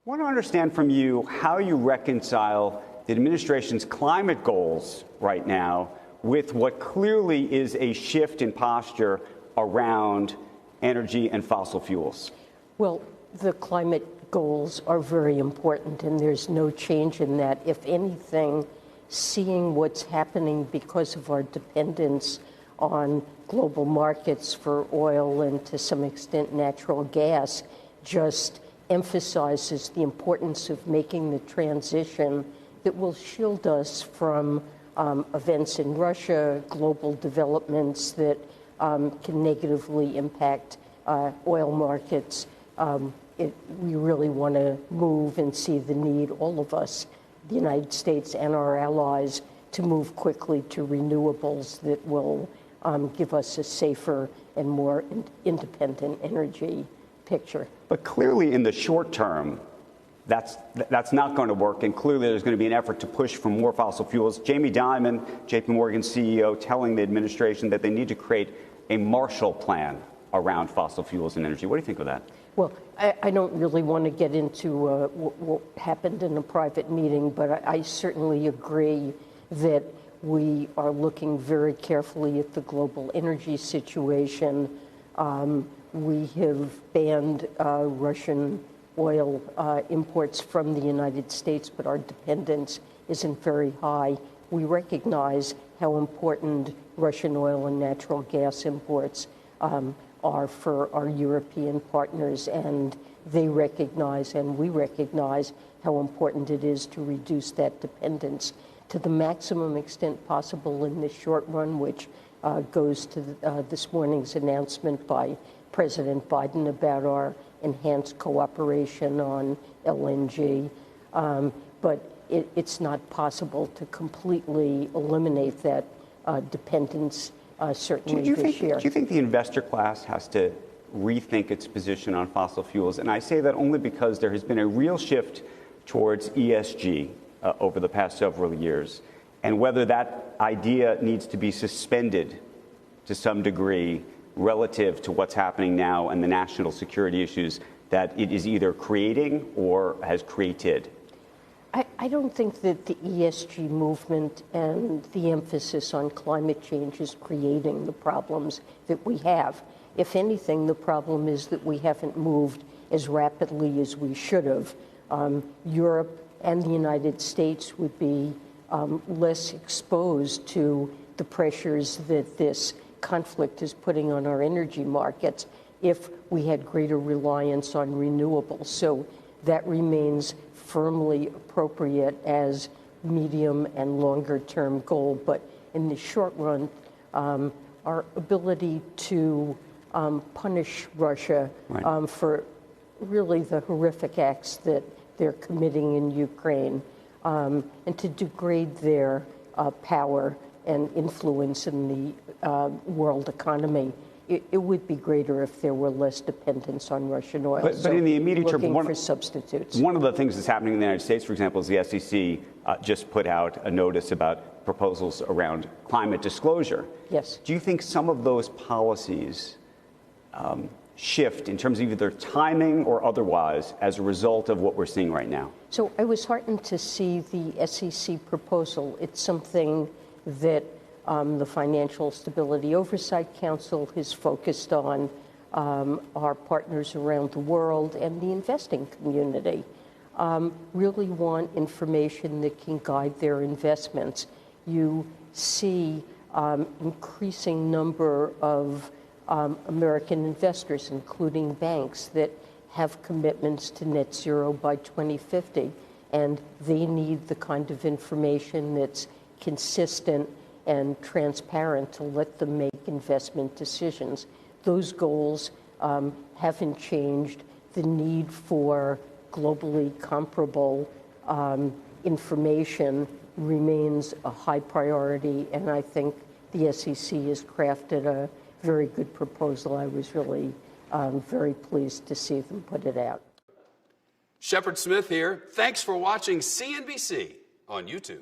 I want to understand from you how you reconcile the administration's climate goals right now with what clearly is a shift in posture around energy and fossil fuels. Well, the climate goals are very important, and there's no change in that. If anything, seeing what's happening because of our dependence on global markets for oil and to some extent natural gas just emphasizes the importance of making the transition that will shield us from events in Russia, global developments that can negatively impact oil markets. We really want to move and see the need, all of us, the United States and our allies, to move quickly to renewables that will give us a safer and more independent energy picture. But clearly in the short term, that's not going to work, and clearly there's going to be an effort to push for more fossil fuels. Jamie Dimon, JP Morgan CEO, telling the administration that they need to create a Marshall Plan around fossil fuels and energy. What do you think of that? Well, I don't really want to get into what happened in a private meeting, but I certainly agree that we are looking very carefully at the global energy situation. We have banned Russian oil imports from the United States, but our dependence isn't very high. We recognize how important Russian oil and natural gas imports are for our European partners, and they recognize and we recognize how important it is to reduce that dependence to the maximum extent possible in the short run, which goes to this morning's announcement by President Biden about our enhanced cooperation on LNG. But it's not possible to completely eliminate that dependence, certainly this year. Do you think the investor class has to rethink its position on fossil fuels? And I say that only because there has been a real shift towards ESG over the past several years, and whether that idea needs to be suspended to some degree relative to what's happening now and the national security issues that it is either creating or has created. I don't think that the ESG movement and the emphasis on climate change is creating the problems that we have. If anything, the problem is that we haven't moved as rapidly as we should have. Europe and the United States would be less exposed to the pressures that this conflict is putting on our energy markets if we had greater reliance on renewables. So that remains firmly appropriate as medium and longer term goal. But in the short run, our ability to punish Russia for really the horrific acts that they're committing in Ukraine and to degrade their power and influence in the world economy, it would be greater if there were less dependence on Russian oil. But in the immediate term, looking for substitutes. One of the things that's happening in the United States, for example, is the SEC just put out a notice about proposals around climate disclosure. Yes. Do you think some of those policies shift in terms of either timing or otherwise as a result of what we're seeing right now? So I was heartened to see the SEC proposal. It's something that the Financial Stability Oversight Council has focused on, our partners around the world and the investing community really want information that can guide their investments. You see increasing number of American investors, including banks, that have commitments to net zero by 2050, and they need the kind of information that's consistent and transparent to let them make investment decisions. Those goals haven't changed. The need for globally comparable information remains a high priority, and I think the SEC has crafted a very good proposal. I was really very pleased to see them put it out. Shepard Smith here. Thanks for watching CNBC on YouTube.